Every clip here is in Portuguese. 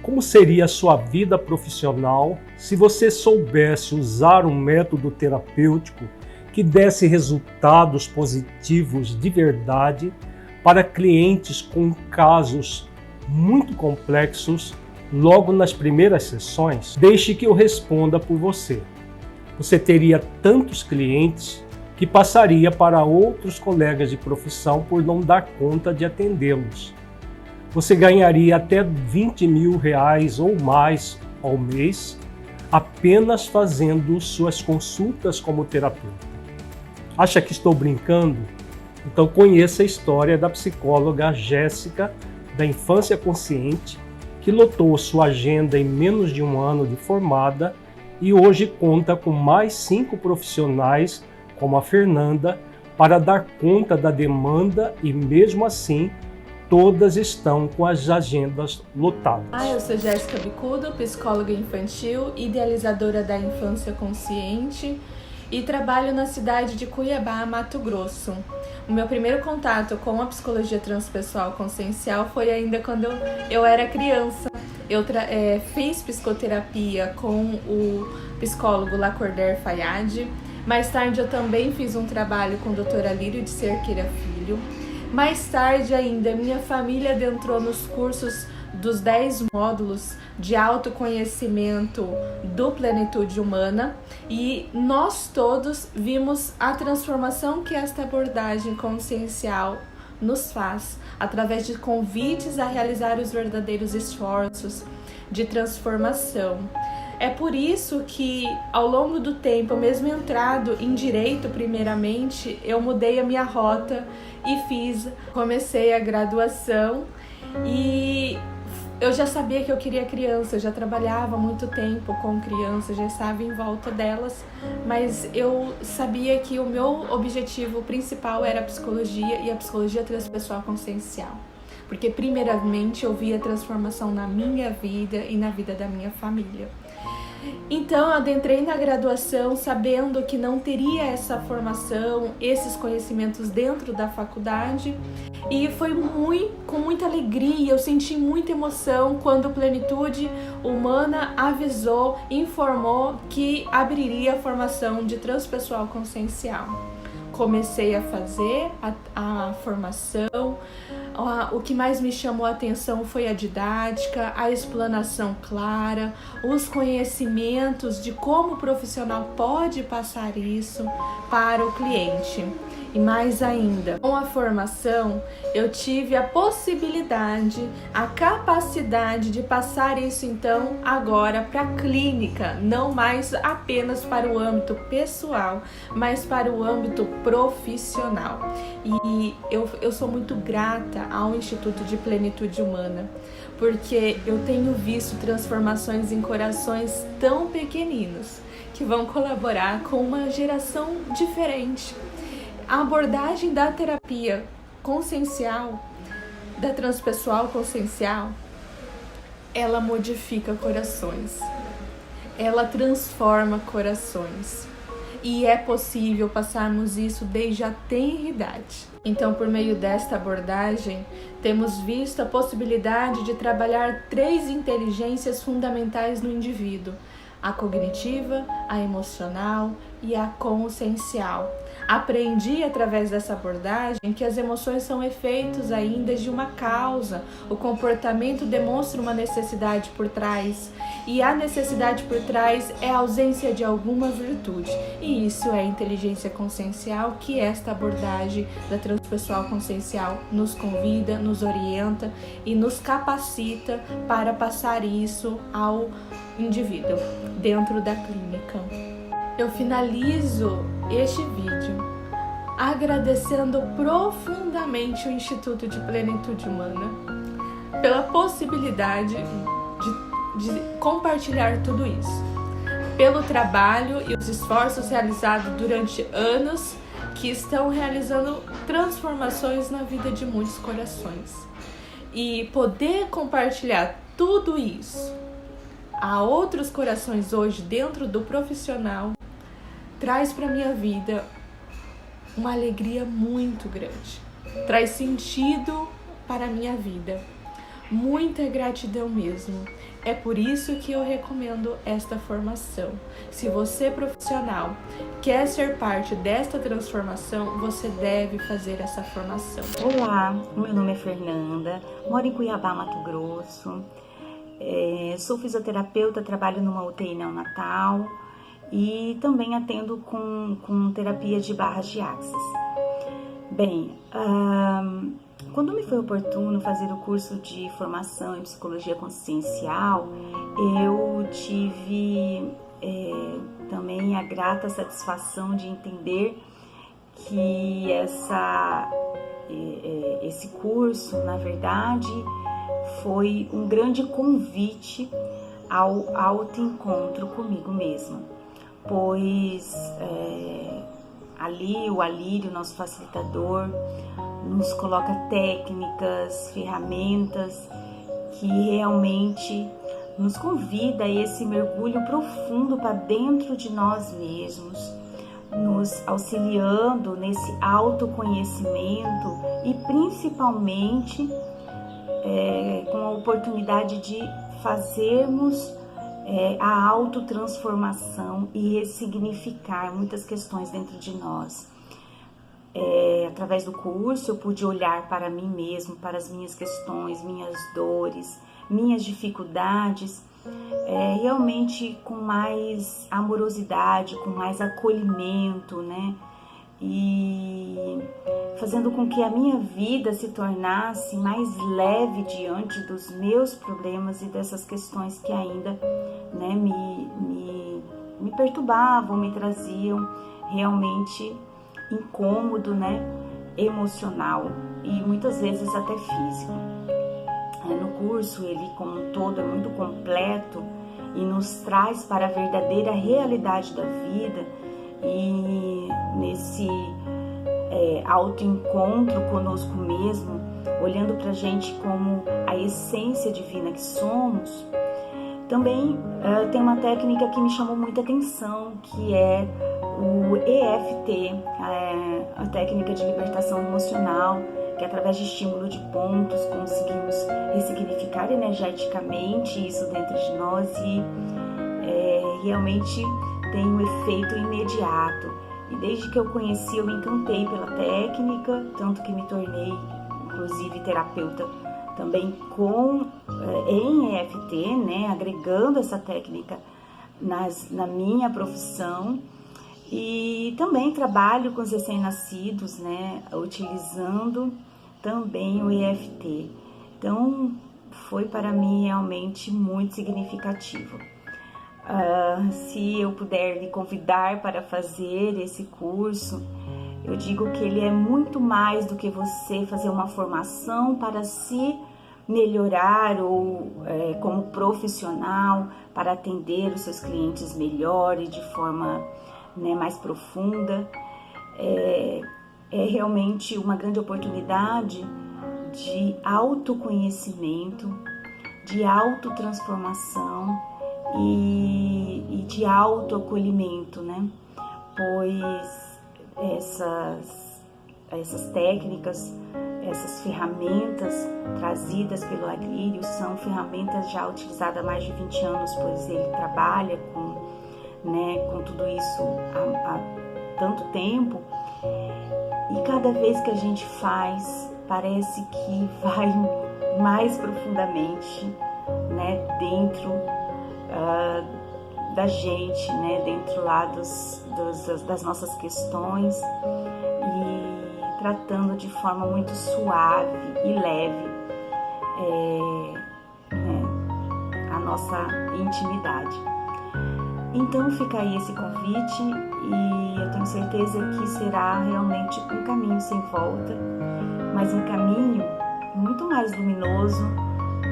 Como seria a sua vida profissional se você soubesse usar um método terapêutico que desse resultados positivos de verdade para clientes com casos muito complexos logo nas primeiras sessões? Deixe que eu responda por você. Você teria tantos clientes que passaria para outros colegas de profissão por não dar conta de atendê-los. Você ganharia até R$20 mil ou mais ao mês apenas fazendo suas consultas como terapeuta. Acha que estou brincando? Então conheça a história da psicóloga Jéssica, da Infância Consciente, que lotou sua agenda em menos de um ano de formada e hoje conta com mais 5 profissionais, como a Fernanda, para dar conta da demanda e mesmo assim, todas estão com as agendas lotadas. Eu sou Jéssica Bicudo, psicóloga infantil, idealizadora da Infância Consciente e trabalho na cidade de Cuiabá, Mato Grosso. O meu primeiro contato com a psicologia transpessoal consciencial foi ainda quando eu era criança. Eu fiz psicoterapia com o psicólogo Lacordaire Fayad. Mais tarde eu também fiz um trabalho com o Dr. Alírio de Cerqueira Filho. Mais tarde ainda, minha família adentrou nos cursos dos 10 módulos de autoconhecimento do Plenitude Humana e nós todos vimos a transformação que esta abordagem consciencial nos faz, através de convites a realizar os verdadeiros esforços de transformação. É por isso que, ao longo do tempo, mesmo entrado em direito primeiramente, eu mudei a minha rota e comecei a graduação e eu já sabia que eu queria criança, eu já trabalhava há muito tempo com crianças, já estava em volta delas, mas eu sabia que o meu objetivo principal era a psicologia e a psicologia transpessoal consciencial. Porque primeiramente eu via transformação na minha vida e na vida da minha família. Então eu adentrei na graduação sabendo que não teria essa formação, esses conhecimentos dentro da faculdade e foi com muita alegria, eu senti muita emoção quando o Plenitude Humana avisou, informou que abriria a formação de transpessoal consciencial. Comecei a fazer a formação. O que mais me chamou a atenção foi a didática, a explanação clara, os conhecimentos de como o profissional pode passar isso para o cliente. E mais ainda, com a formação, eu tive a possibilidade, a capacidade de passar isso então agora para a clínica, não mais apenas para o âmbito pessoal, mas para o âmbito profissional. E eu sou muito grata ao Instituto de Plenitude Humana, porque eu tenho visto transformações em corações tão pequeninos que vão colaborar com uma geração diferente. A abordagem da terapia consciencial, da transpessoal consciencial, ela modifica corações, ela transforma corações e é possível passarmos isso desde a tenridade. Então, por meio desta abordagem, temos visto a possibilidade de trabalhar 3 inteligências fundamentais no indivíduo: a cognitiva, a emocional e a consciencial. Aprendi através dessa abordagem que as emoções são efeitos ainda de uma causa. O comportamento demonstra uma necessidade por trás e a necessidade por trás é a ausência de alguma virtude. E isso é a inteligência consciencial que esta abordagem da transpessoal consciencial nos convida, nos orienta e nos capacita para passar isso ao indivíduo dentro da clínica. Eu finalizo este vídeo agradecendo profundamente o Instituto de Plenitude Humana pela possibilidade de compartilhar tudo isso, pelo trabalho e os esforços realizados durante anos que estão realizando transformações na vida de muitos corações. E poder compartilhar tudo isso a outros corações hoje dentro do profissional traz para minha vida uma alegria muito grande, traz sentido para a minha vida, Muita gratidão mesmo. É por isso que eu recomendo esta formação. Se você, profissional, quer ser parte desta transformação, você deve fazer essa formação. Olá, meu nome é Fernanda, moro em Cuiabá, Mato Grosso. Sou fisioterapeuta, trabalho numa UTI neonatal e também atendo com terapia de barras de axis. Bem, quando me foi oportuno fazer o curso de formação em psicologia consciencial, eu tive também a grata satisfação de entender que esse curso, na verdade, foi um grande convite ao autoencontro comigo mesma, pois ali o Alírio, nosso facilitador, nos coloca técnicas, ferramentas que realmente nos convida a esse mergulho profundo para dentro de nós mesmos, nos auxiliando nesse autoconhecimento e principalmente com a oportunidade de fazermos a autotransformação e ressignificar muitas questões dentro de nós. Através do curso eu pude olhar para mim mesmo, para as minhas questões, minhas dores, minhas dificuldades, realmente com mais amorosidade, com mais acolhimento, né? E fazendo com que a minha vida se tornasse mais leve diante dos meus problemas e dessas questões que ainda, né, me perturbavam, me traziam realmente incômodo, né, emocional e muitas vezes até físico. No curso, ele como um todo é muito completo e nos traz para a verdadeira realidade da vida e nesse autoencontro conosco mesmo, olhando para a gente como a essência divina que somos. Também tem uma técnica que me chamou muita atenção, que é o EFT, a técnica de libertação emocional, que através de estímulo de pontos conseguimos ressignificar energeticamente isso dentro de nós e realmente tem um efeito imediato. E desde que eu conheci, eu me encantei pela técnica, tanto que me tornei, inclusive, terapeuta também em EFT, né, agregando essa técnica na minha profissão. E também trabalho com os recém-nascidos, né, utilizando também o EFT. Então, foi para mim realmente muito significativo. Se eu puder lhe convidar para fazer esse curso, eu digo que ele é muito mais do que você fazer uma formação para se melhorar ou como profissional, para atender os seus clientes melhor e de forma, né, mais profunda. É realmente uma grande oportunidade de autoconhecimento, de autotransformação e de autoacolhimento, né? Pois essas técnicas, essas ferramentas trazidas pelo Alírio são ferramentas já utilizadas há mais de 20 anos, pois ele trabalha com tudo isso há tanto tempo. E cada vez que a gente faz, parece que vai mais profundamente, né, dentro da gente, né, dentro lá das nossas questões e tratando de forma muito suave e leve a nossa intimidade. Então fica aí esse convite e eu tenho certeza que será realmente um caminho sem volta, mas um caminho muito mais luminoso,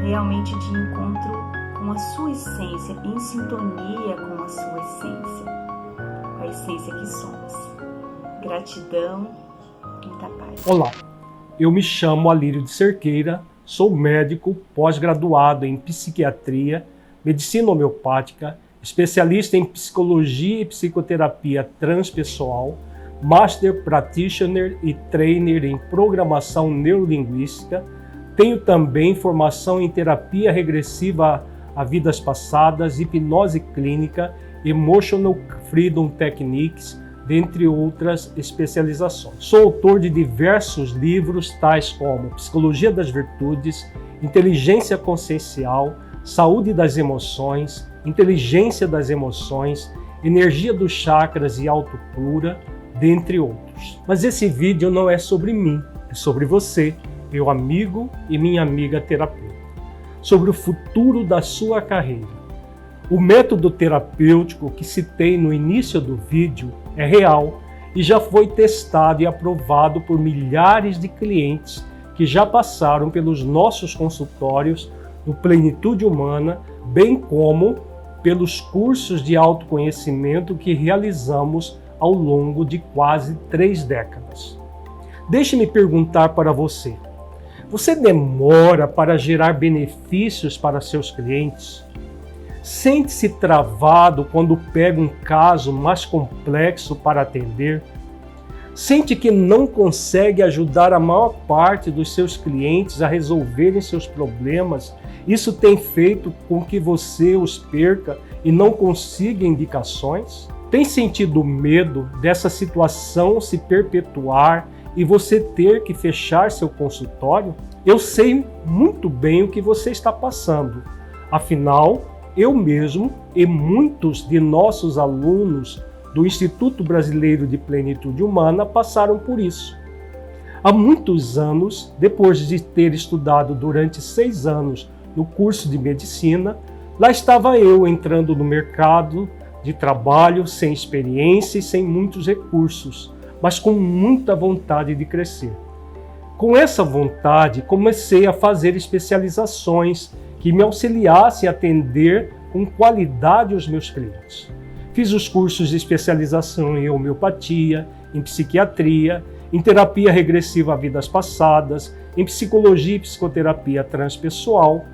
realmente de encontro com a sua essência, em sintonia com a sua essência, com a essência que somos. Gratidão, muita paz. Olá, eu me chamo Alírio de Cerqueira, sou médico pós-graduado em psiquiatria, medicina homeopática, especialista em psicologia e psicoterapia transpessoal, Master Practitioner e Trainer em programação neurolinguística, tenho também formação em terapia regressiva a vidas passadas, hipnose clínica, Emotional Freedom Techniques, dentre outras especializações. Sou autor de diversos livros, tais como Psicologia das Virtudes, Inteligência Consciencial, Saúde das Emoções, Inteligência das Emoções, Energia dos Chakras e Autocura, dentre outros. Mas esse vídeo não é sobre mim, é sobre você, meu amigo e minha amiga terapeuta, sobre o futuro da sua carreira. O método terapêutico que citei no início do vídeo é real e já foi testado e aprovado por milhares de clientes que já passaram pelos nossos consultórios no Plenitude Humana, bem como pelos cursos de autoconhecimento que realizamos ao longo de quase 3 décadas. Deixe-me perguntar para você: você demora para gerar benefícios para seus clientes? Sente-se travado quando pega um caso mais complexo para atender? Sente que não consegue ajudar a maior parte dos seus clientes a resolverem seus problemas? Isso tem feito com que você os perca e não consiga indicações? Tem sentido medo dessa situação se perpetuar e você ter que fechar seu consultório? Eu sei muito bem o que você está passando. Afinal, eu mesmo e muitos de nossos alunos do Instituto Brasileiro de Plenitude Humana passaram por isso. Há muitos anos, depois de ter estudado durante 6 anos no curso de medicina, lá estava eu entrando no mercado de trabalho sem experiência e sem muitos recursos, mas com muita vontade de crescer. Com essa vontade, comecei a fazer especializações que me auxiliassem a atender com qualidade os meus clientes. Fiz os cursos de especialização em homeopatia, em psiquiatria, em terapia regressiva a vidas passadas, em psicologia e psicoterapia transpessoal.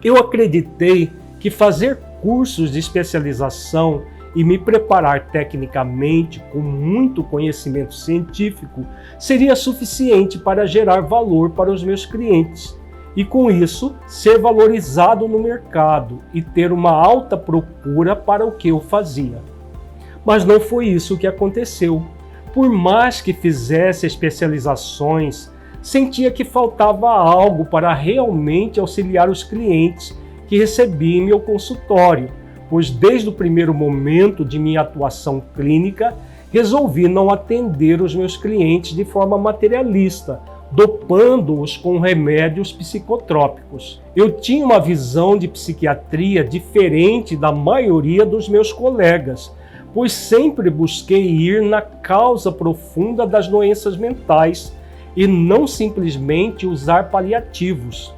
Eu acreditei que fazer cursos de especialização e me preparar tecnicamente com muito conhecimento científico seria suficiente para gerar valor para os meus clientes e, com isso, ser valorizado no mercado e ter uma alta procura para o que eu fazia. Mas não foi isso que aconteceu. Por mais que fizesse especializações, sentia que faltava algo para realmente auxiliar os clientes que recebi em meu consultório, pois desde o primeiro momento de minha atuação clínica, resolvi não atender os meus clientes de forma materialista, dopando-os com remédios psicotrópicos. Eu tinha uma visão de psiquiatria diferente da maioria dos meus colegas, pois sempre busquei ir na causa profunda das doenças mentais e não simplesmente usar paliativos.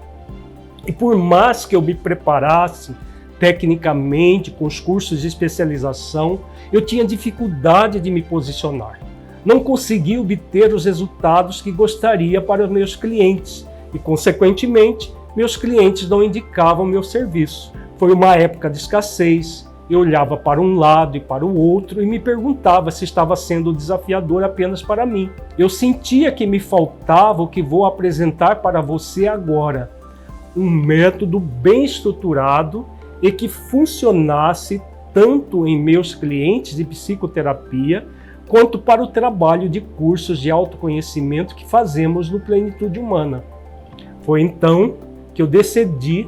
E por mais que eu me preparasse tecnicamente com os cursos de especialização, eu tinha dificuldade de me posicionar. Não conseguia obter os resultados que gostaria para os meus clientes e, consequentemente, meus clientes não indicavam meu serviço. Foi uma época de escassez, eu olhava para um lado e para o outro e me perguntava se estava sendo desafiador apenas para mim. Eu sentia que me faltava o que vou apresentar para você agora, um método bem estruturado e que funcionasse tanto em meus clientes de psicoterapia quanto para o trabalho de cursos de autoconhecimento que fazemos no Plenitude Humana. Foi então que eu decidi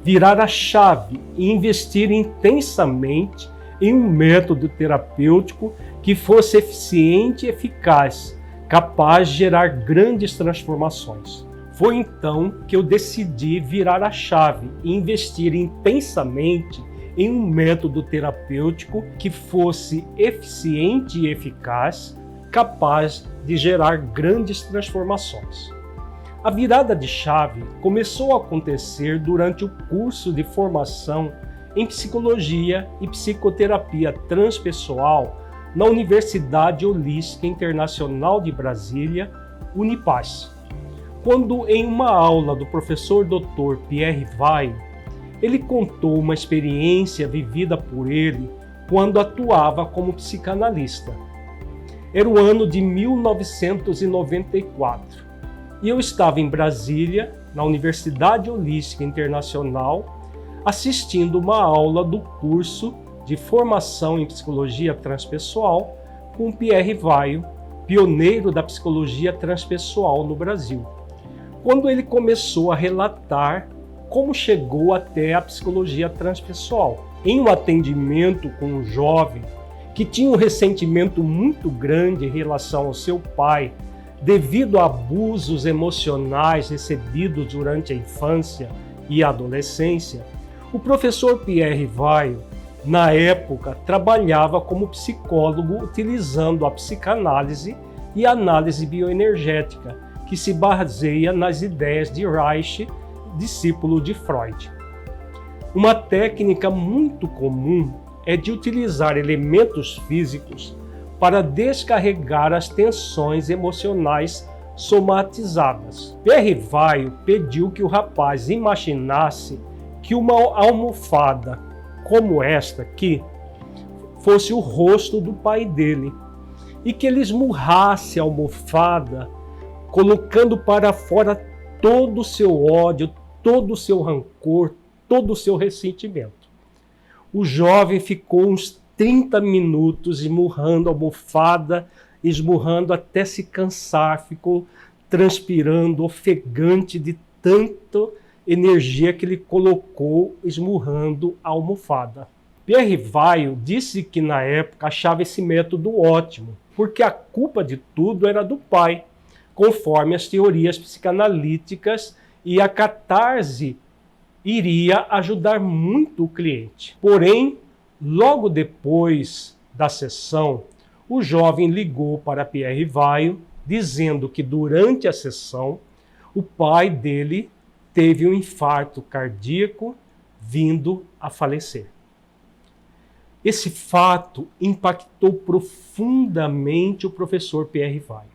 virar a chave e investir intensamente em um método terapêutico que fosse eficiente e eficaz, capaz de gerar grandes transformações. Foi então que eu decidi virar a chave e investir intensamente em um método terapêutico que fosse eficiente e eficaz, capaz de gerar grandes transformações. A virada de chave começou a acontecer durante o curso de formação em Psicologia e Psicoterapia Transpessoal na Universidade Holística Internacional de Brasília, Unipaz. Quando, em uma aula do professor Dr. Pierre Weil, ele contou uma experiência vivida por ele quando atuava como psicanalista. Era o ano de 1994. e eu estava em Brasília, na Universidade Holística Internacional, assistindo uma aula do curso de formação em psicologia transpessoal com Pierre Weil, pioneiro da psicologia transpessoal no Brasil, quando ele começou a relatar como chegou até a psicologia transpessoal. Em um atendimento com um jovem que tinha um ressentimento muito grande em relação ao seu pai, devido a abusos emocionais recebidos durante a infância e a adolescência, o professor Pierre Weil, na época, trabalhava como psicólogo utilizando a psicanálise e a análise bioenergética, que se baseia nas ideias de Reich, discípulo de Freud. Uma técnica muito comum é de utilizar elementos físicos para descarregar as tensões emocionais somatizadas. Pierre Weil pediu que o rapaz imaginasse que uma almofada como esta aqui fosse o rosto do pai dele e que ele esmurrasse a almofada, colocando para fora todo o seu ódio, todo o seu rancor, todo o seu ressentimento. O jovem ficou uns 30 minutos esmurrando a almofada, esmurrando até se cansar, ficou transpirando, ofegante de tanta energia que ele colocou esmurrando a almofada. Pierre Weil disse que na época achava esse método ótimo, porque a culpa de tudo era do pai, conforme as teorias psicanalíticas, e a catarse iria ajudar muito o cliente. Porém, logo depois da sessão, o jovem ligou para Pierre Weil, dizendo que durante a sessão, o pai dele teve um infarto cardíaco, vindo a falecer. Esse fato impactou profundamente o professor Pierre Weil,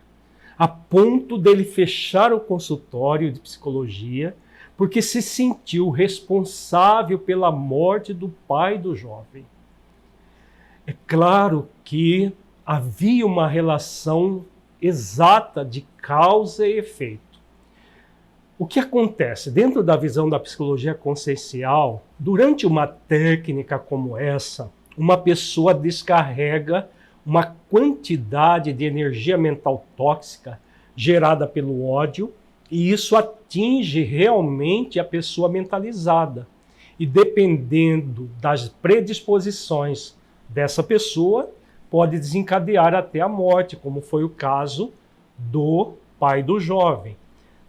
a ponto dele fechar o consultório de psicologia, porque se sentiu responsável pela morte do pai do jovem. É claro que havia uma relação exata de causa e efeito. O que acontece? Dentro da visão da psicologia consciencial, durante uma técnica como essa, uma pessoa descarrega uma quantidade de energia mental tóxica gerada pelo ódio, e isso atinge realmente a pessoa mentalizada. E dependendo das predisposições dessa pessoa, pode desencadear até a morte, como foi o caso do pai do jovem.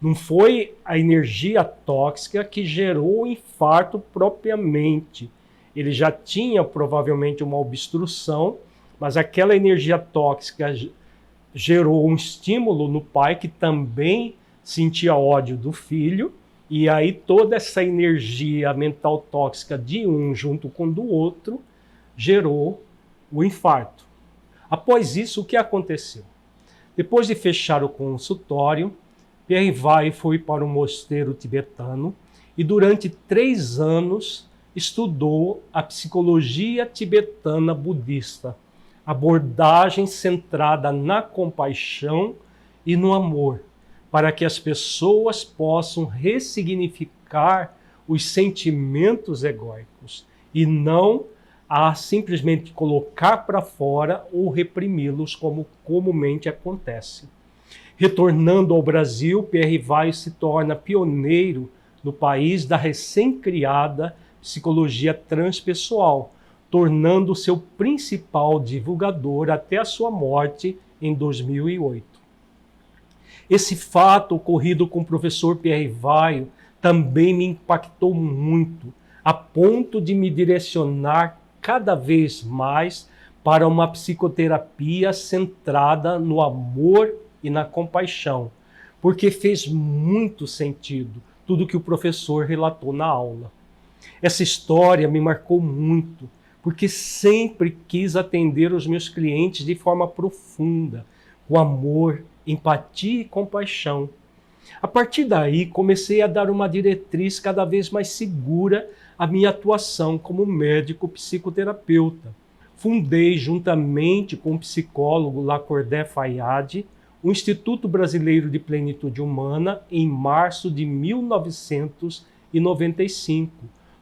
Não foi a energia tóxica que gerou o infarto propriamente. Ele já tinha provavelmente uma obstrução, mas aquela energia tóxica gerou um estímulo no pai que também sentia ódio do filho, e aí toda essa energia mental tóxica de um junto com do outro gerou o infarto. Após isso, o que aconteceu? Depois de fechar o consultório, Pierre Weil foi para um mosteiro tibetano e durante 3 anos estudou a psicologia tibetana budista, abordagem centrada na compaixão e no amor, para que as pessoas possam ressignificar os sentimentos egóicos e não a simplesmente colocar para fora ou reprimi-los como comumente acontece. Retornando ao Brasil, Pierre Weil se torna pioneiro no país da recém-criada psicologia transpessoal, tornando seu principal divulgador até a sua morte em 2008. Esse fato ocorrido com o professor Pierre Weil também me impactou muito, a ponto de me direcionar cada vez mais para uma psicoterapia centrada no amor e na compaixão, porque fez muito sentido tudo que o professor relatou na aula. Essa história me marcou muito, porque sempre quis atender os meus clientes de forma profunda, com amor, empatia e compaixão. A partir daí, comecei a dar uma diretriz cada vez mais segura à minha atuação como médico psicoterapeuta. Fundei, juntamente com o psicólogo Lacordaire Fayad, o Instituto Brasileiro de Plenitude Humana em março de 1995,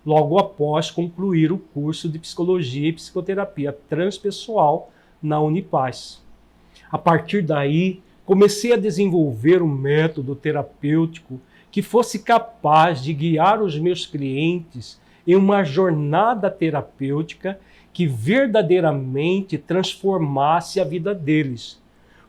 logo após concluir o curso de Psicologia e Psicoterapia Transpessoal na Unipaz. A partir daí, comecei a desenvolver um método terapêutico que fosse capaz de guiar os meus clientes em uma jornada terapêutica que verdadeiramente transformasse a vida deles.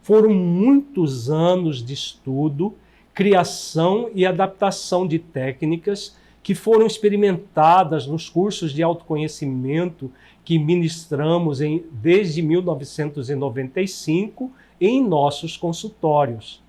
Foram muitos anos de estudo, criação e adaptação de técnicas que foram experimentadas nos cursos de autoconhecimento que ministramos desde 1995 em nossos consultórios.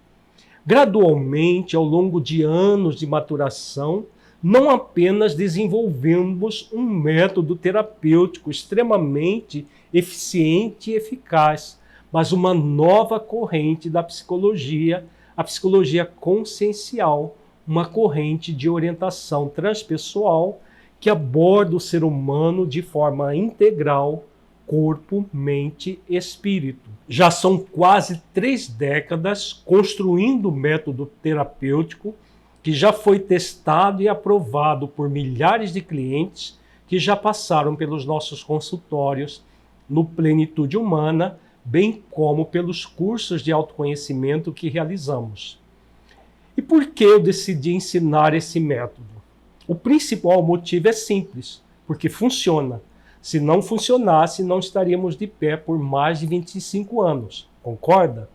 Gradualmente, ao longo de anos de maturação, não apenas desenvolvemos um método terapêutico extremamente eficiente e eficaz, mas uma nova corrente da psicologia, a psicologia consciencial, uma corrente de orientação transpessoal que aborda o ser humano de forma integral, corpo, mente e espírito. Já são quase 3 décadas construindo o método terapêutico que já foi testado e aprovado por milhares de clientes que já passaram pelos nossos consultórios no Plenitude Humana, bem como pelos cursos de autoconhecimento que realizamos. E por que eu decidi ensinar esse método? O principal motivo é simples, porque funciona. Se não funcionasse, não estaríamos de pé por mais de 25 anos. Concorda?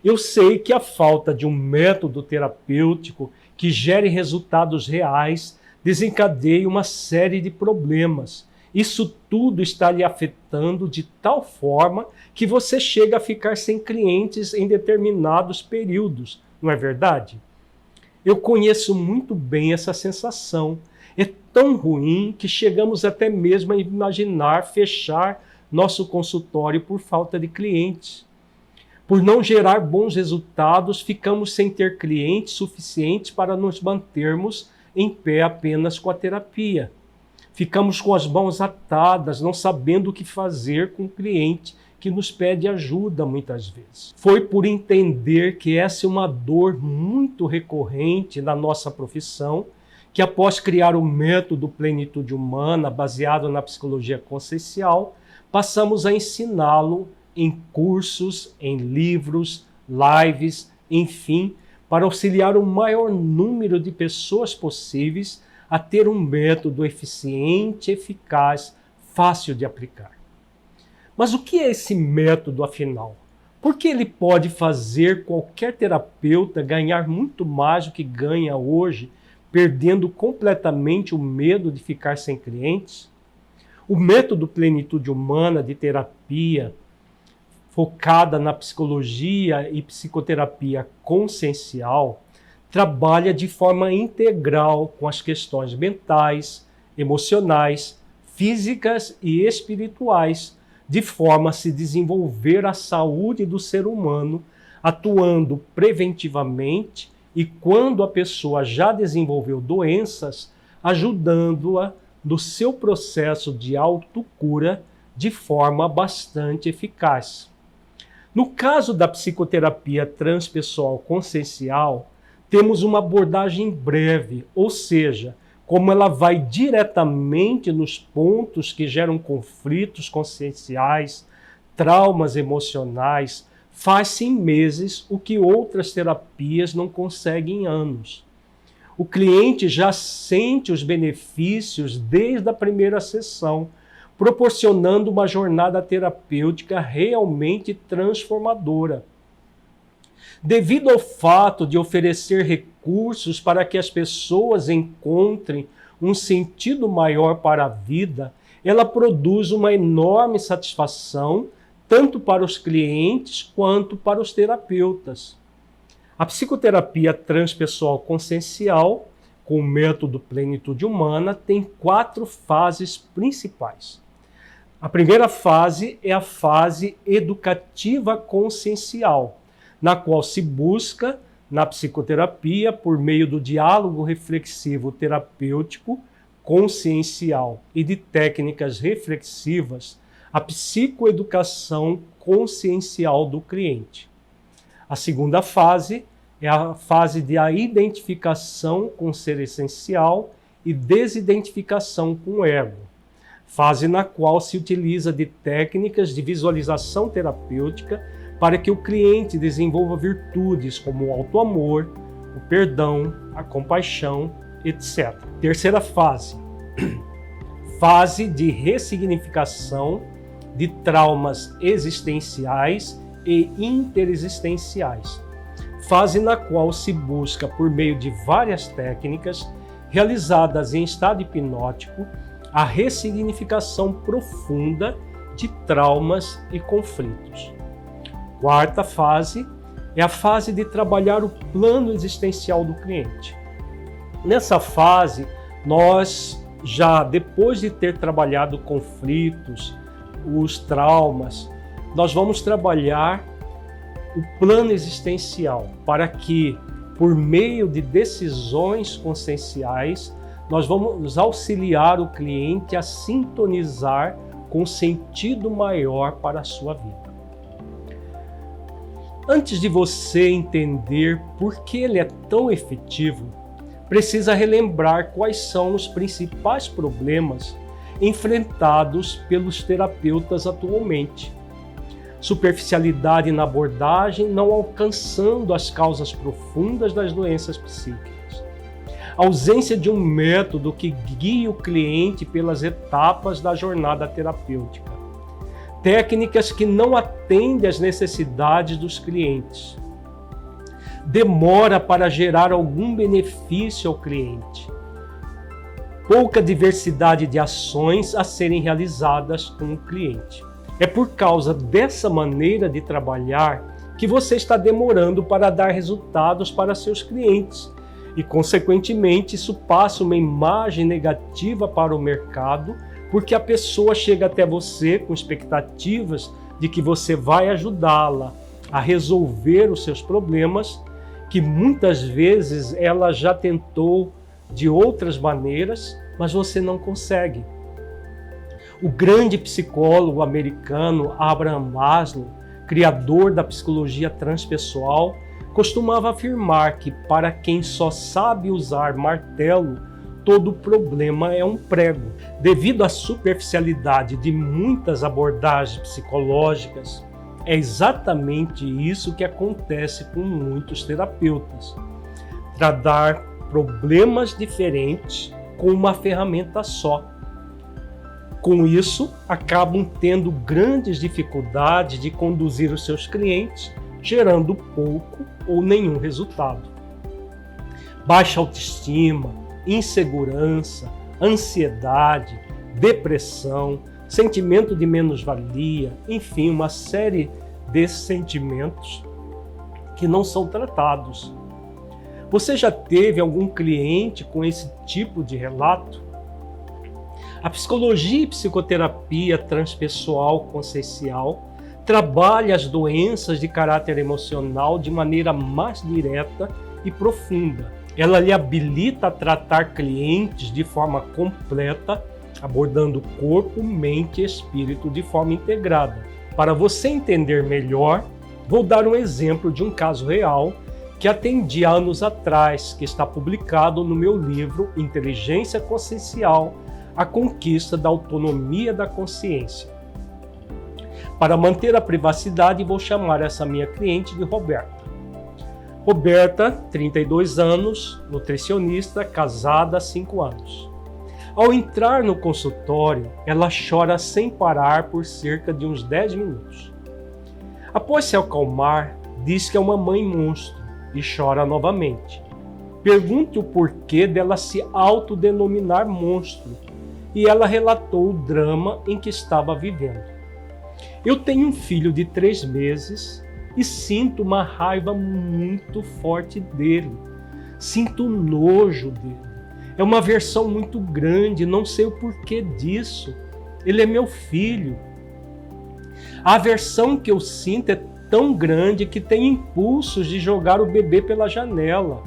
Eu sei que a falta de um método terapêutico que gere resultados reais desencadeia uma série de problemas. Isso tudo está lhe afetando de tal forma que você chega a ficar sem clientes em determinados períodos, não é verdade? Eu conheço muito bem essa sensação. É tão ruim que chegamos até mesmo a imaginar fechar nosso consultório por falta de clientes. Por não gerar bons resultados, ficamos sem ter clientes suficientes para nos mantermos em pé apenas com a terapia. Ficamos com as mãos atadas, não sabendo o que fazer com o cliente que nos pede ajuda muitas vezes. Foi por entender que essa é uma dor muito recorrente na nossa profissão que, após criar o método Plenitude Humana baseado na psicologia consciencial, passamos a ensiná-lo em cursos, em livros, lives, enfim, para auxiliar o maior número de pessoas possíveis a ter um método eficiente, eficaz, fácil de aplicar. Mas o que é esse método, afinal? Por que ele pode fazer qualquer terapeuta ganhar muito mais do que ganha hoje, perdendo completamente o medo de ficar sem clientes? O método Plenitude Humana de terapia, focada na psicologia e psicoterapia consciencial, trabalha de forma integral com as questões mentais, emocionais, físicas e espirituais, de forma a se desenvolver a saúde do ser humano, atuando preventivamente e, quando a pessoa já desenvolveu doenças, ajudando-a no seu processo de autocura de forma bastante eficaz. No caso da psicoterapia transpessoal consciencial, temos uma abordagem breve, ou seja, como ela vai diretamente nos pontos que geram conflitos conscienciais, traumas emocionais, faz-se em meses o que outras terapias não conseguem em anos. O cliente já sente os benefícios desde a primeira sessão, proporcionando uma jornada terapêutica realmente transformadora. Devido ao fato de oferecer recursos para que as pessoas encontrem um sentido maior para a vida, ela produz uma enorme satisfação tanto para os clientes quanto para os terapeutas. A psicoterapia transpessoal consciencial, com o método Plenitude Humana, tem 4 fases principais. A primeira fase é a fase educativa consciencial, na qual se busca, na psicoterapia, por meio do diálogo reflexivo terapêutico, consciencial e de técnicas reflexivas, a psicoeducação consciencial do cliente. A segunda fase é a fase de a identificação com o ser essencial e desidentificação com o ego. Fase na qual se utiliza de técnicas de visualização terapêutica para que o cliente desenvolva virtudes como o autoamor, o perdão, a compaixão, etc. Terceira fase, fase de ressignificação de traumas existenciais e interexistenciais. Fase na qual se busca, por meio de várias técnicas realizadas em estado hipnótico, a ressignificação profunda de traumas e conflitos. Quarta fase é a fase de trabalhar o plano existencial do cliente. Nessa fase, nós já depois de ter trabalhado conflitos, os traumas, nós vamos trabalhar o plano existencial para que, por meio de decisões conscienciais, nós vamos auxiliar o cliente a sintonizar com sentido maior para a sua vida. Antes de você entender por que ele é tão efetivo, precisa relembrar quais são os principais problemas enfrentados pelos terapeutas atualmente. Superficialidade na abordagem, não alcançando as causas profundas das doenças psíquicas. Ausência de um método que guie o cliente pelas etapas da jornada terapêutica. Técnicas que não atendem às necessidades dos clientes. Demora para gerar algum benefício ao cliente. Pouca diversidade de ações a serem realizadas com o cliente. É por causa dessa maneira de trabalhar que você está demorando para dar resultados para seus clientes e, consequentemente, isso passa uma imagem negativa para o mercado, porque a pessoa chega até você com expectativas de que você vai ajudá-la a resolver os seus problemas, que muitas vezes ela já tentou de outras maneiras, mas você não consegue. O grande psicólogo americano Abraham Maslow, criador da psicologia transpessoal, costumava afirmar que para quem só sabe usar martelo, todo problema é um prego. Devido à superficialidade de muitas abordagens psicológicas, é exatamente isso que acontece com muitos terapeutas. Tratar problemas diferentes com uma ferramenta só. Com isso, acabam tendo grandes dificuldades de conduzir os seus clientes, gerando pouco ou nenhum resultado. Baixa autoestima, insegurança, ansiedade, depressão, sentimento de menos-valia, enfim, uma série desses sentimentos que não são tratados. Você já teve algum cliente com esse tipo de relato? A psicologia e psicoterapia transpessoal consciencial trabalha as doenças de caráter emocional de maneira mais direta e profunda. Ela lhe habilita a tratar clientes de forma completa, abordando corpo, mente e espírito de forma integrada. Para você entender melhor, vou dar um exemplo de um caso real que atendi há anos atrás, que está publicado no meu livro Inteligência Consciencial, a conquista da autonomia da consciência. Para manter a privacidade, vou chamar essa minha cliente de Roberta. Roberta, 32 anos, nutricionista, casada há 5 anos. Ao entrar no consultório, ela chora sem parar por cerca de uns 10 minutos. Após se acalmar, diz que é uma mãe monstro e chora novamente. Pergunte o porquê dela se autodenominar monstro e ela relatou o drama em que estava vivendo. Eu tenho um filho de 3 meses e sinto uma raiva muito forte dele. Sinto nojo dele. É uma aversão muito grande, não sei o porquê disso. Ele é meu filho. A aversão que eu sinto é tão grande que tem impulsos de jogar o bebê pela janela.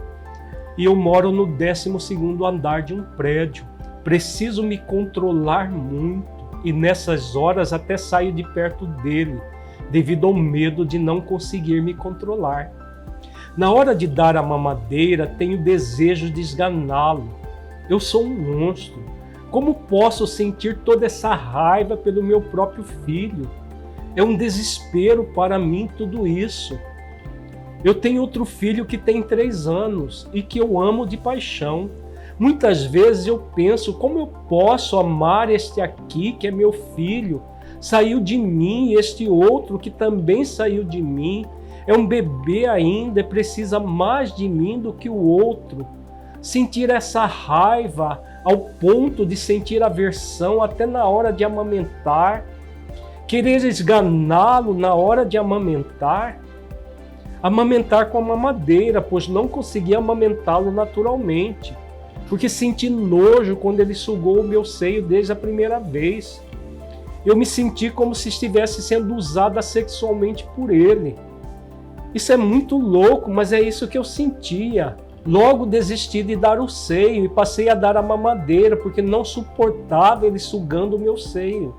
E eu moro no 12º andar de um prédio. Preciso me controlar muito e nessas horas até saio de perto dele. devido ao medo de não conseguir me controlar. Na hora de dar a mamadeira, tenho desejo de esganá-lo. Eu sou um monstro. Como posso sentir toda essa raiva pelo meu próprio filho? É um desespero para mim tudo isso. Eu tenho outro filho que tem 3 anos e que eu amo de paixão. Muitas vezes eu penso como eu posso amar este aqui que é meu filho, saiu de mim, e este outro que também saiu de mim, é um bebê ainda e precisa mais de mim do que o outro. Sentir essa raiva ao ponto de sentir aversão até na hora de amamentar, querer esganá-lo na hora de amamentar com a mamadeira, pois não conseguia amamentá-lo naturalmente, porque senti nojo quando ele sugou o meu seio desde a primeira vez. Eu me senti como se estivesse sendo usada sexualmente por ele. Isso é muito louco, mas é isso que eu sentia. Logo desisti de dar o seio e passei a dar a mamadeira, porque não suportava ele sugando o meu seio.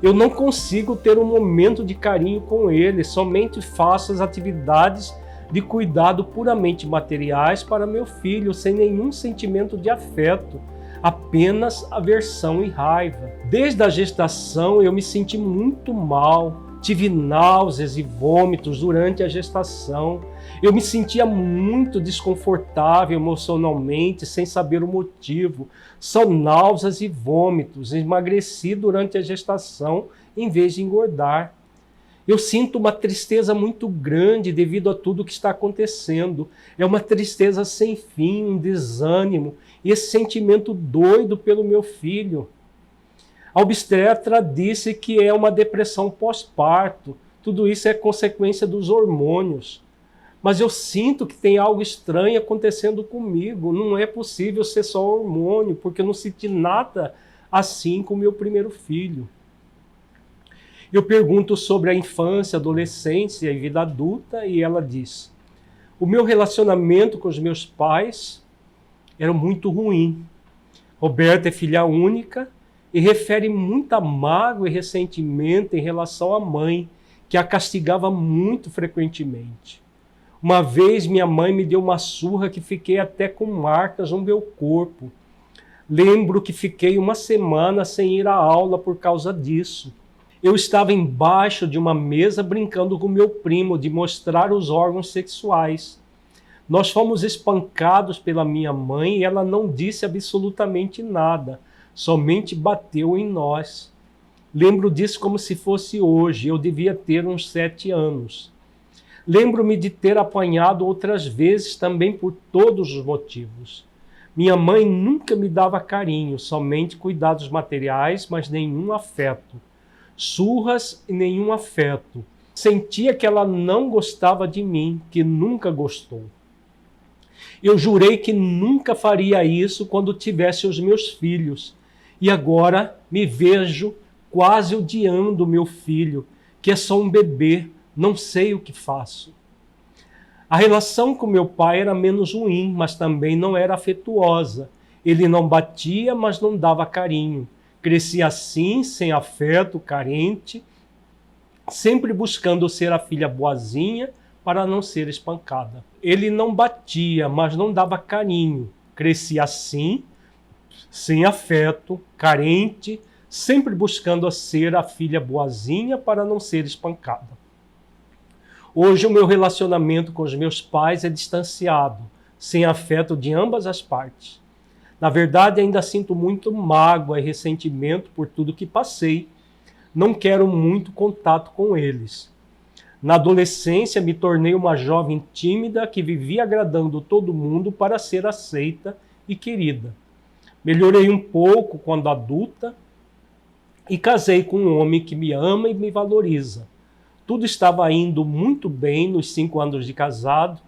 Eu não consigo ter um momento de carinho com ele, somente faço as atividades de cuidado puramente materiais para meu filho, sem nenhum sentimento de afeto, apenas aversão e raiva. Desde a gestação eu me senti muito mal, tive náuseas e vômitos durante a gestação. Eu me sentia muito desconfortável emocionalmente, sem saber o motivo. Só náuseas e vômitos. Emagreci durante a gestação em vez de engordar. Eu sinto uma tristeza muito grande devido a tudo que está acontecendo. É uma tristeza sem fim, um desânimo e esse sentimento doido pelo meu filho. A obstetra disse que é uma depressão pós-parto. Tudo isso é consequência dos hormônios. Mas eu sinto que tem algo estranho acontecendo comigo. Não é possível ser só hormônio, porque eu não senti nada assim com o meu primeiro filho. Eu pergunto sobre a infância, adolescência e vida adulta e ela diz: o meu relacionamento com os meus pais era muito ruim. Roberta é filha única e refere muita mágoa e ressentimento em relação à mãe, que a castigava muito frequentemente. Uma vez minha mãe me deu uma surra que fiquei até com marcas no meu corpo. Lembro que fiquei uma semana sem ir à aula por causa disso. Eu estava embaixo de uma mesa brincando com meu primo de mostrar os órgãos sexuais. Nós fomos espancados pela minha mãe e ela não disse absolutamente nada, somente bateu em nós. Lembro disso como se fosse hoje, eu devia ter uns 7 anos. Lembro-me de ter apanhado outras vezes também por todos os motivos. Minha mãe nunca me dava carinho, somente cuidados materiais, mas nenhum afeto. Surras e nenhum afeto. Sentia que ela não gostava de mim, que nunca gostou. Eu jurei que nunca faria isso quando tivesse os meus filhos. E agora me vejo quase odiando meu filho, que é só um bebê. Não sei o que faço. A relação com meu pai era menos ruim, mas também não era afetuosa. Ele não batia, mas não dava carinho. Cresci assim, sem afeto, carente, sempre buscando ser a filha boazinha para não ser espancada. Ele não batia, mas não dava carinho. Cresci assim, sem afeto, carente, sempre buscando ser a filha boazinha para não ser espancada. Hoje o meu relacionamento com os meus pais é distanciado, sem afeto de ambas as partes. Na verdade, ainda sinto muito mágoa e ressentimento por tudo que passei. Não quero muito contato com eles. Na adolescência, me tornei uma jovem tímida que vivia agradando todo mundo para ser aceita e querida. Melhorei um pouco quando adulta e casei com um homem que me ama e me valoriza. Tudo estava indo muito bem nos 5 anos de casado.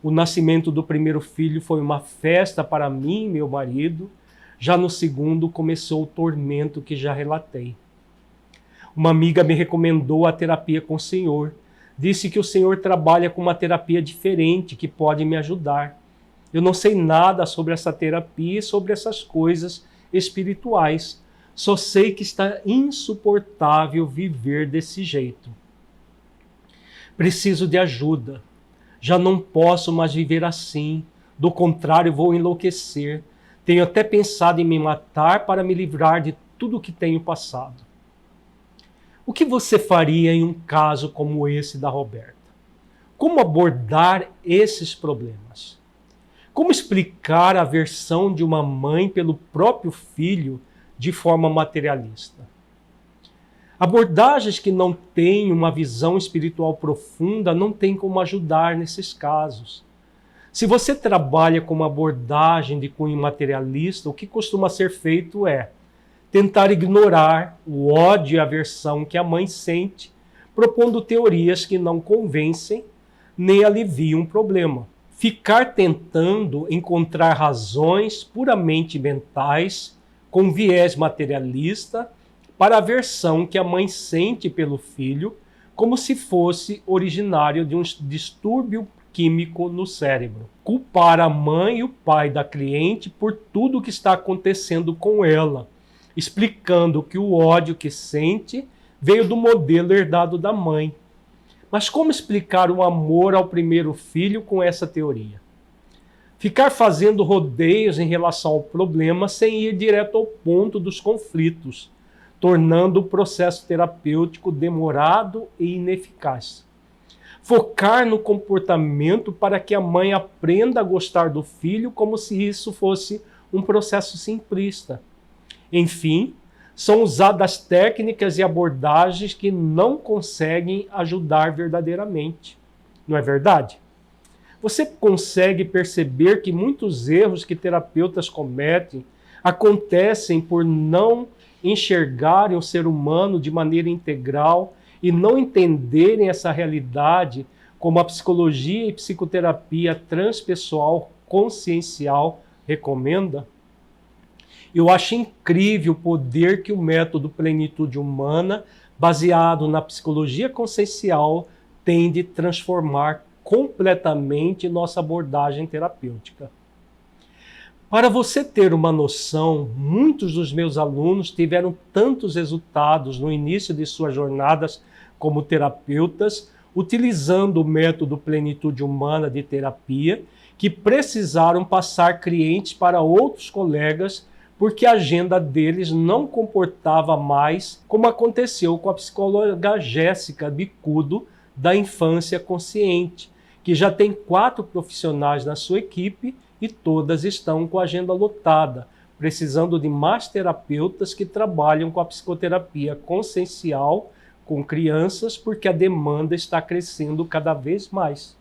O nascimento do primeiro filho foi uma festa para mim e meu marido. Já no segundo começou o tormento que já relatei. Uma amiga me recomendou a terapia com o Senhor. Disse que o Senhor trabalha com uma terapia diferente que pode me ajudar. Eu não sei nada sobre essa terapia e sobre essas coisas espirituais. Só sei que está insuportável viver desse jeito. Preciso de ajuda. Já não posso mais viver assim. Do contrário, vou enlouquecer. Tenho até pensado em me matar para me livrar de tudo o que tenho passado. O que você faria em um caso como esse da Roberta? Como abordar esses problemas? Como explicar a aversão de uma mãe pelo próprio filho de forma materialista? Abordagens que não têm uma visão espiritual profunda não têm como ajudar nesses casos. Se você trabalha com uma abordagem de cunho materialista, o que costuma ser feito é tentar ignorar o ódio e a aversão que a mãe sente, propondo teorias que não convencem nem aliviam o problema. Ficar tentando encontrar razões puramente mentais, com viés materialista, para a aversão que a mãe sente pelo filho, como se fosse originário de um distúrbio químico no cérebro. Culpar a mãe e o pai da cliente por tudo o que está acontecendo com ela, explicando que o ódio que sente veio do modelo herdado da mãe. Mas como explicar o amor ao primeiro filho com essa teoria? Ficar fazendo rodeios em relação ao problema sem ir direto ao ponto dos conflitos, tornando o processo terapêutico demorado e ineficaz. Focar no comportamento para que a mãe aprenda a gostar do filho como se isso fosse um processo simplista. Enfim, são usadas técnicas e abordagens que não conseguem ajudar verdadeiramente. Não é verdade? Você consegue perceber que muitos erros que terapeutas cometem acontecem por não enxergarem o ser humano de maneira integral e não entenderem essa realidade como a psicologia e psicoterapia transpessoal consciencial recomenda? Eu acho incrível o poder que o método Plenitude Humana, baseado na psicologia consciencial, tem de transformar completamente nossa abordagem terapêutica. Para você ter uma noção, muitos dos meus alunos tiveram tantos resultados no início de suas jornadas como terapeutas, utilizando o método Plenitude Humana de terapia, que precisaram passar clientes para outros colegas porque a agenda deles não comportava mais como aconteceu com a psicóloga Jéssica Bicudo, da Infância Consciente, que já tem 4 profissionais na sua equipe e todas estão com a agenda lotada, precisando de mais terapeutas que trabalham com a psicoterapia consciencial com crianças, porque a demanda está crescendo cada vez mais.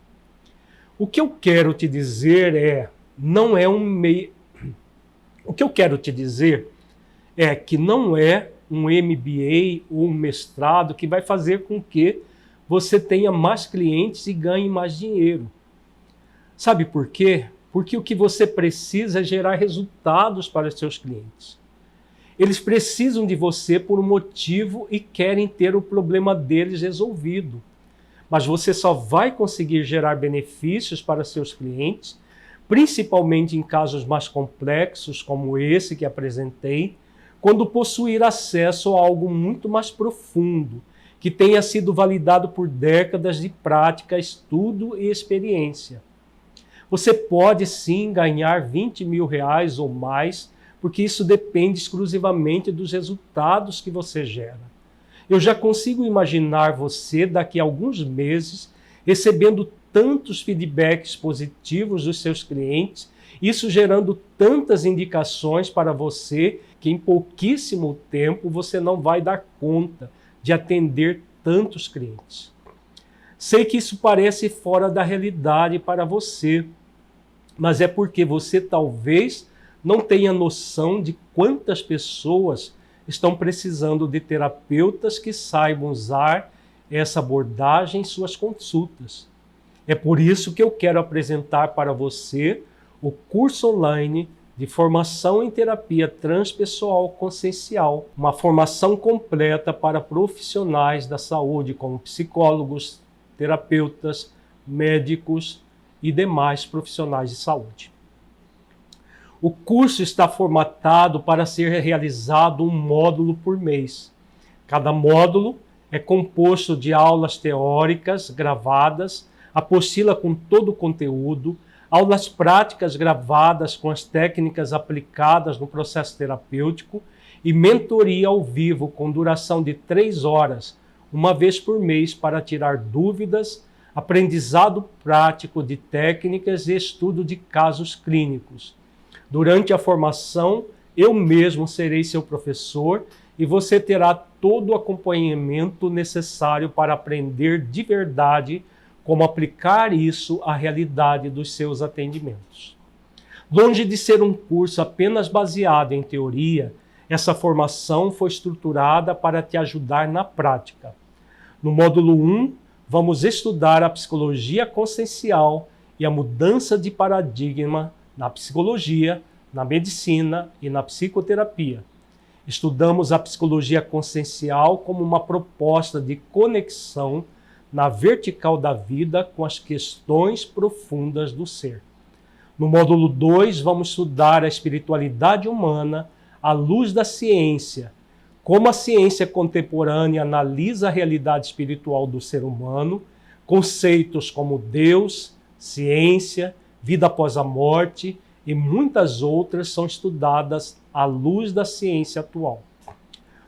O que eu quero te dizer é, O que eu quero te dizer é que não é um MBA ou um mestrado que vai fazer com que você tenha mais clientes e ganhe mais dinheiro. Sabe por quê? Porque o que você precisa é gerar resultados para os seus clientes. Eles precisam de você por um motivo e querem ter o problema deles resolvido. Mas você só vai conseguir gerar benefícios para seus clientes, principalmente em casos mais complexos, como esse que apresentei, quando possuir acesso a algo muito mais profundo, que tenha sido validado por décadas de prática, estudo e experiência. Você pode sim ganhar R$20 mil ou mais, porque isso depende exclusivamente dos resultados que você gera. Eu já consigo imaginar você daqui a alguns meses recebendo tantos feedbacks positivos dos seus clientes, isso gerando tantas indicações para você que em pouquíssimo tempo você não vai dar conta de atender tantos clientes. Sei que isso parece fora da realidade para você, mas é porque você talvez não tenha noção de quantas pessoas estão precisando de terapeutas que saibam usar essa abordagem em suas consultas. É por isso que eu quero apresentar para você o curso online de formação em terapia transpessoal consciencial, uma formação completa para profissionais da saúde, como psicólogos, terapeutas, médicos e demais profissionais de saúde. O curso está formatado para ser realizado um módulo por mês. Cada módulo é composto de aulas teóricas gravadas, apostila com todo o conteúdo, aulas práticas gravadas com as técnicas aplicadas no processo terapêutico e mentoria ao vivo com duração de 3 horas, uma vez por mês, para tirar dúvidas, aprendizado prático de técnicas e estudo de casos clínicos. Durante a formação, eu mesmo serei seu professor e você terá todo o acompanhamento necessário para aprender de verdade como aplicar isso à realidade dos seus atendimentos. Longe de ser um curso apenas baseado em teoria, essa formação foi estruturada para te ajudar na prática. No módulo 1, vamos estudar a psicologia consciencial e a mudança de paradigma na psicologia, na medicina e na psicoterapia. Estudamos a psicologia consciencial como uma proposta de conexão na vertical da vida com as questões profundas do ser. No módulo 2, vamos estudar a espiritualidade humana à luz da ciência, como a ciência contemporânea analisa a realidade espiritual do ser humano, conceitos como Deus, ciência, vida após a morte e muitas outras são estudadas à luz da ciência atual.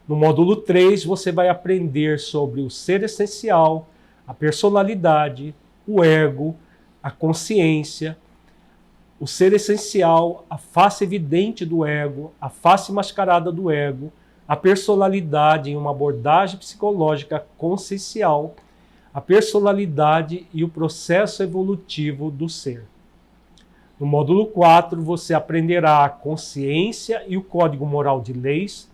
No módulo 3, você vai aprender sobre o ser essencial, a personalidade, o ego, a consciência, o ser essencial, a face evidente do ego, a face mascarada do ego, a personalidade em uma abordagem psicológica consciencial, a personalidade e o processo evolutivo do ser. No módulo 4, você aprenderá a consciência e o código moral de leis.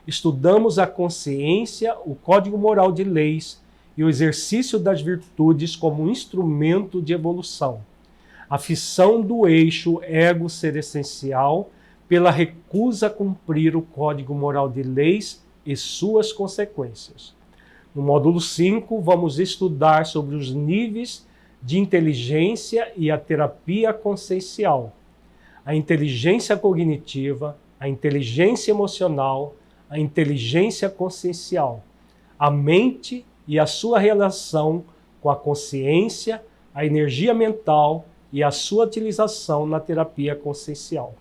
Estudamos a consciência, o código moral de leis e o exercício das virtudes como instrumento de evolução. A fissão do eixo ego-ser essencial pela recusa a cumprir o código moral de leis e suas consequências. No módulo 5, vamos estudar sobre os níveis de inteligência e a terapia consciencial, a inteligência cognitiva, a inteligência emocional, a inteligência consciencial, a mente e a sua relação com a consciência, a energia mental e a sua utilização na terapia consciencial.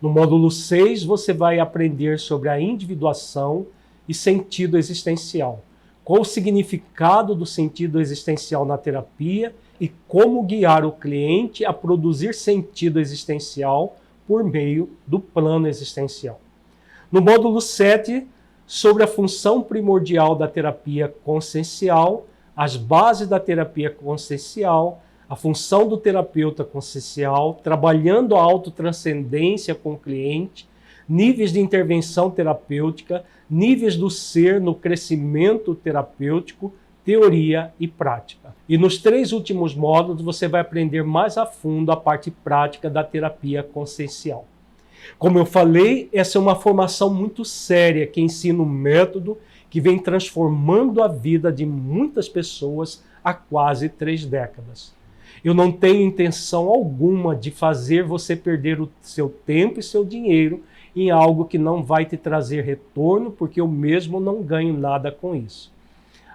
No módulo 6, você vai aprender sobre a individuação e sentido existencial, qual o significado do sentido existencial na terapia e como guiar o cliente a produzir sentido existencial por meio do plano existencial. No módulo 7, sobre a função primordial da terapia consciencial, as bases da terapia consciencial, a função do terapeuta consciencial, trabalhando a autotranscendência com o cliente, níveis de intervenção terapêutica, níveis do ser no crescimento terapêutico, teoria e prática. E nos 3 últimos módulos você vai aprender mais a fundo a parte prática da terapia consciencial. Como eu falei, essa é uma formação muito séria que ensina um método que vem transformando a vida de muitas pessoas há quase 3 décadas. Eu não tenho intenção alguma de fazer você perder o seu tempo e seu dinheiro em algo que não vai te trazer retorno, porque eu mesmo não ganho nada com isso.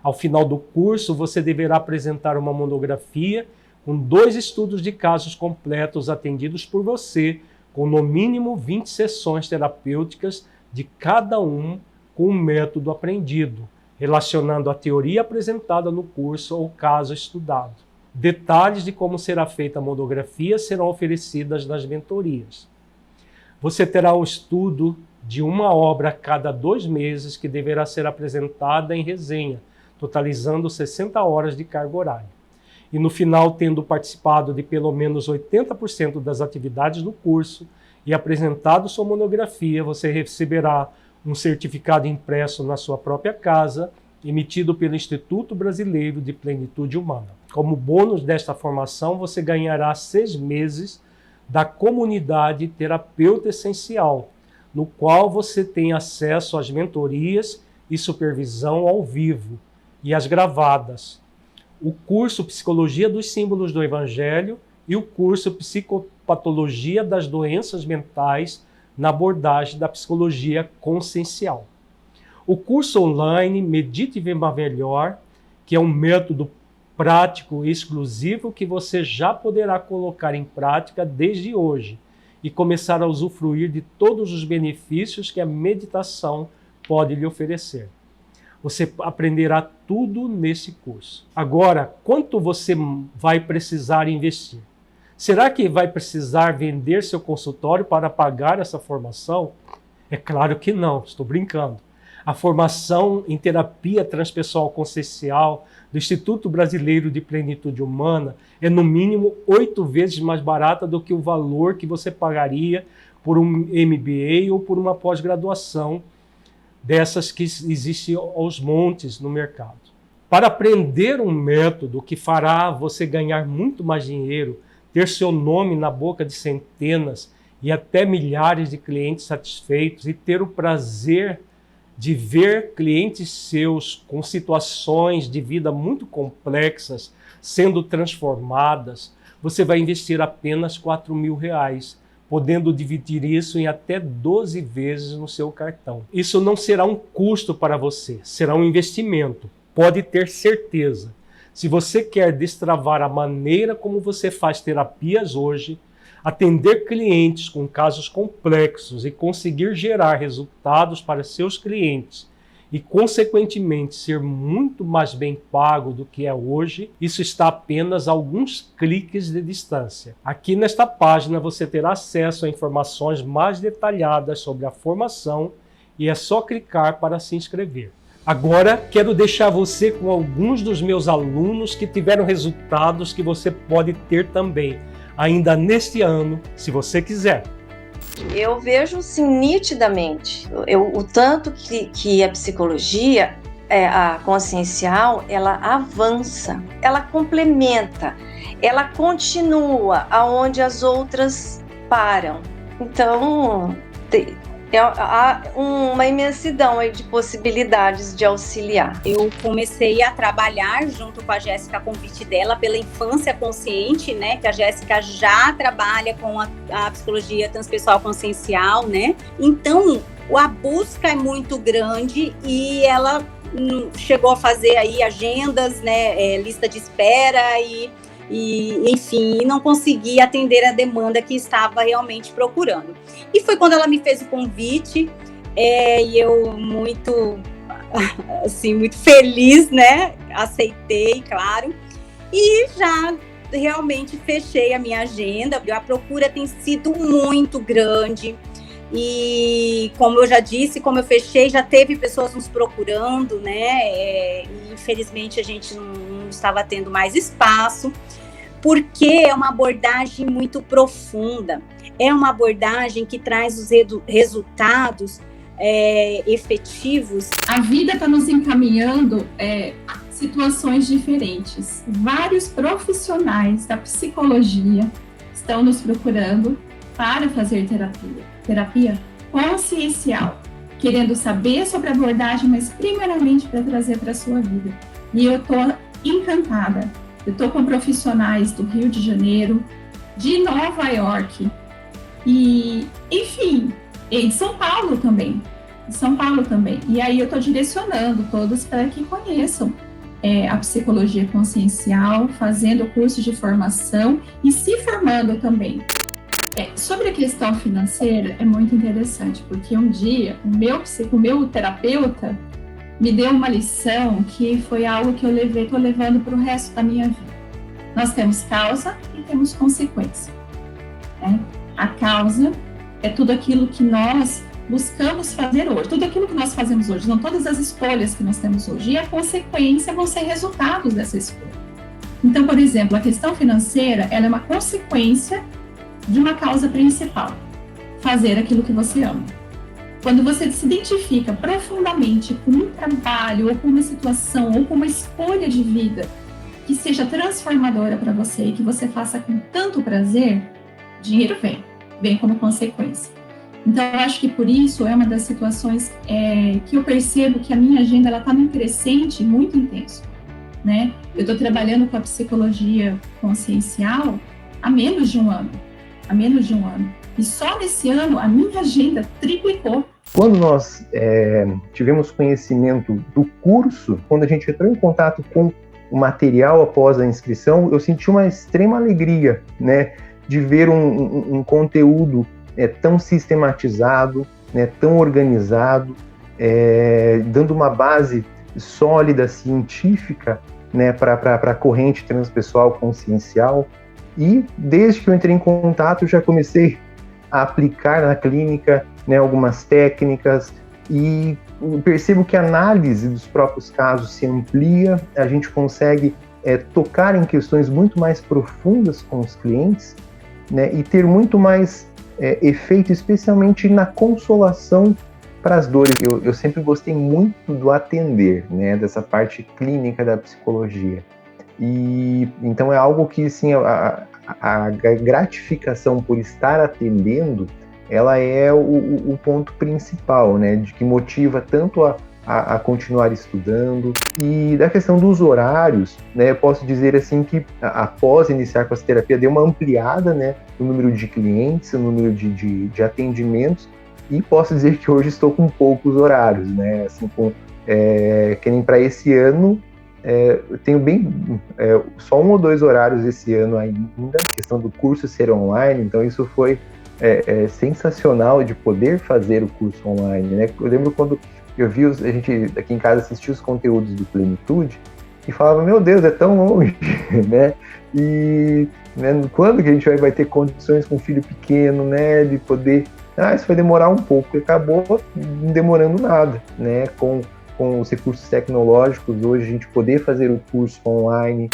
Ao final do curso, você deverá apresentar uma monografia com 2 estudos de casos completos atendidos por você, com no mínimo 20 sessões terapêuticas de cada um com o método aprendido, relacionando a teoria apresentada no curso ao caso estudado. Detalhes de como será feita a monografia serão oferecidas nas mentorias. Você terá um estudo de uma obra a cada 2 meses que deverá ser apresentada em resenha, totalizando 60 horas de carga horária. E no final, tendo participado de pelo menos 80% das atividades do curso e apresentado sua monografia, você receberá um certificado impresso na sua própria casa, emitido pelo Instituto Brasileiro de Plenitude Humana. Como bônus desta formação, você ganhará 6 meses da comunidade Terapeuta Essencial, no qual você tem acesso às mentorias e supervisão ao vivo e às gravadas, o curso Psicologia dos Símbolos do Evangelho e o curso Psicopatologia das Doenças Mentais na abordagem da psicologia consciencial. O curso online Medite e Viva Melhor, que é um método prático e exclusivo que você já poderá colocar em prática desde hoje e começar a usufruir de todos os benefícios que a meditação pode lhe oferecer. Você aprenderá tudo nesse curso. Agora, quanto você vai precisar investir? Será que vai precisar vender seu consultório para pagar essa formação? É claro que não, estou brincando. A formação em terapia transpessoal consciencial do Instituto Brasileiro de Plenitude Humana é no mínimo 8 vezes mais barata do que o valor que você pagaria por um MBA ou por uma pós-graduação dessas que existem aos montes no mercado. Para aprender um método que fará você ganhar muito mais dinheiro, ter seu nome na boca de centenas e até milhares de clientes satisfeitos e ter o prazer de ver clientes seus com situações de vida muito complexas sendo transformadas, você vai investir apenas R$4.000, podendo dividir isso em até 12 vezes no seu cartão. Isso não será um custo para você, será um investimento. Pode ter certeza. Se você quer destravar a maneira como você faz terapias hoje, atender clientes com casos complexos e conseguir gerar resultados para seus clientes e, consequentemente, ser muito mais bem pago do que é hoje, isso está apenas a alguns cliques de distância. Aqui nesta página você terá acesso a informações mais detalhadas sobre a formação e é só clicar para se inscrever. Agora, quero deixar você com alguns dos meus alunos que tiveram resultados que você pode ter também, ainda neste ano, se você quiser. Eu vejo, sim, nitidamente, o tanto que a psicologia, a consciencial, ela avança, ela complementa, ela continua aonde as outras param. Então, há uma imensidão aí de possibilidades de auxiliar. Eu comecei a trabalhar junto com a Jéssica, a convite dela, pela infância consciente, né? Que a Jéssica já trabalha com a psicologia transpessoal consciencial, né? Então, a busca é muito grande e ela chegou a fazer aí agendas, né? Lista de espera e enfim, não consegui atender a demanda que estava realmente procurando. E foi quando ela me fez o convite, e eu muito feliz, né? Aceitei, claro, e já realmente fechei a minha agenda. A procura tem sido muito grande e, como eu já disse, como eu fechei, já teve pessoas nos procurando, né? E infelizmente a gente não estava tendo mais espaço, porque é uma abordagem muito profunda, é uma abordagem que traz os resultados efetivos. A vida está nos encaminhando situações diferentes. Vários profissionais da psicologia estão nos procurando para fazer terapia consciencial, querendo saber sobre a abordagem, mas primeiramente para trazer para a sua vida. E eu estou encantada. Eu estou com profissionais do Rio de Janeiro, de Nova York e, enfim, e de São Paulo também. E aí eu estou direcionando todos para que conheçam a psicologia consciencial, fazendo curso de formação e se formando também. Sobre a questão financeira, é muito interessante, porque um dia o meu terapeuta me deu uma lição que foi algo que estou levando para o resto da minha vida. Nós temos causa e temos consequência. Né? A causa é tudo aquilo que nós buscamos fazer hoje, tudo aquilo que nós fazemos hoje, não todas as escolhas que nós temos hoje. E a consequência vão ser resultados dessa escolha. Então, por exemplo, a questão financeira, ela é uma consequência de uma causa principal, fazer aquilo que você ama. Quando você se identifica profundamente com um trabalho, ou com uma situação, ou com uma escolha de vida que seja transformadora para você e que você faça com tanto prazer, dinheiro vem como consequência. Então, eu acho que por isso é uma das situações que eu percebo que a minha agenda está num crescente muito intenso. Né? Eu estou trabalhando com a psicologia consciencial há menos de um ano. E só nesse ano a minha agenda triplicou. Quando nós tivemos conhecimento do curso, quando a gente entrou em contato com o material após a inscrição, eu senti uma extrema alegria, né, de ver um conteúdo tão sistematizado, né, tão organizado, dando uma base sólida, científica, né, para a corrente transpessoal consciencial. E desde que eu entrei em contato, eu já comecei a aplicar na clínica, né, algumas técnicas, e percebo que a análise dos próprios casos se amplia, a gente consegue tocar em questões muito mais profundas com os clientes, né, e ter muito mais efeito, especialmente na consolação para as dores. Eu sempre gostei muito do atender, né, dessa parte clínica da psicologia. E então é algo que, assim, a gratificação por estar atendendo, ela é o ponto principal, né, de que motiva tanto a continuar estudando. E da questão dos horários, né, eu posso dizer assim que após iniciar com essa terapia, deu uma ampliada, né, no número de clientes, no número de atendimentos, e posso dizer que hoje estou com poucos horários, né, assim, que nem para esse ano, eu tenho só 1 ou 2 horários esse ano ainda, a questão do curso ser online, então isso foi sensacional de poder fazer o curso online, né? Eu lembro quando eu vi, a gente aqui em casa assistia os conteúdos do Plenitude e falava, meu Deus, é tão longe, né? E né, quando que a gente vai ter condições com um filho pequeno, né, de poder... isso vai demorar um pouco, e acabou não demorando nada, né? Com os recursos tecnológicos, hoje a gente poder fazer o curso online,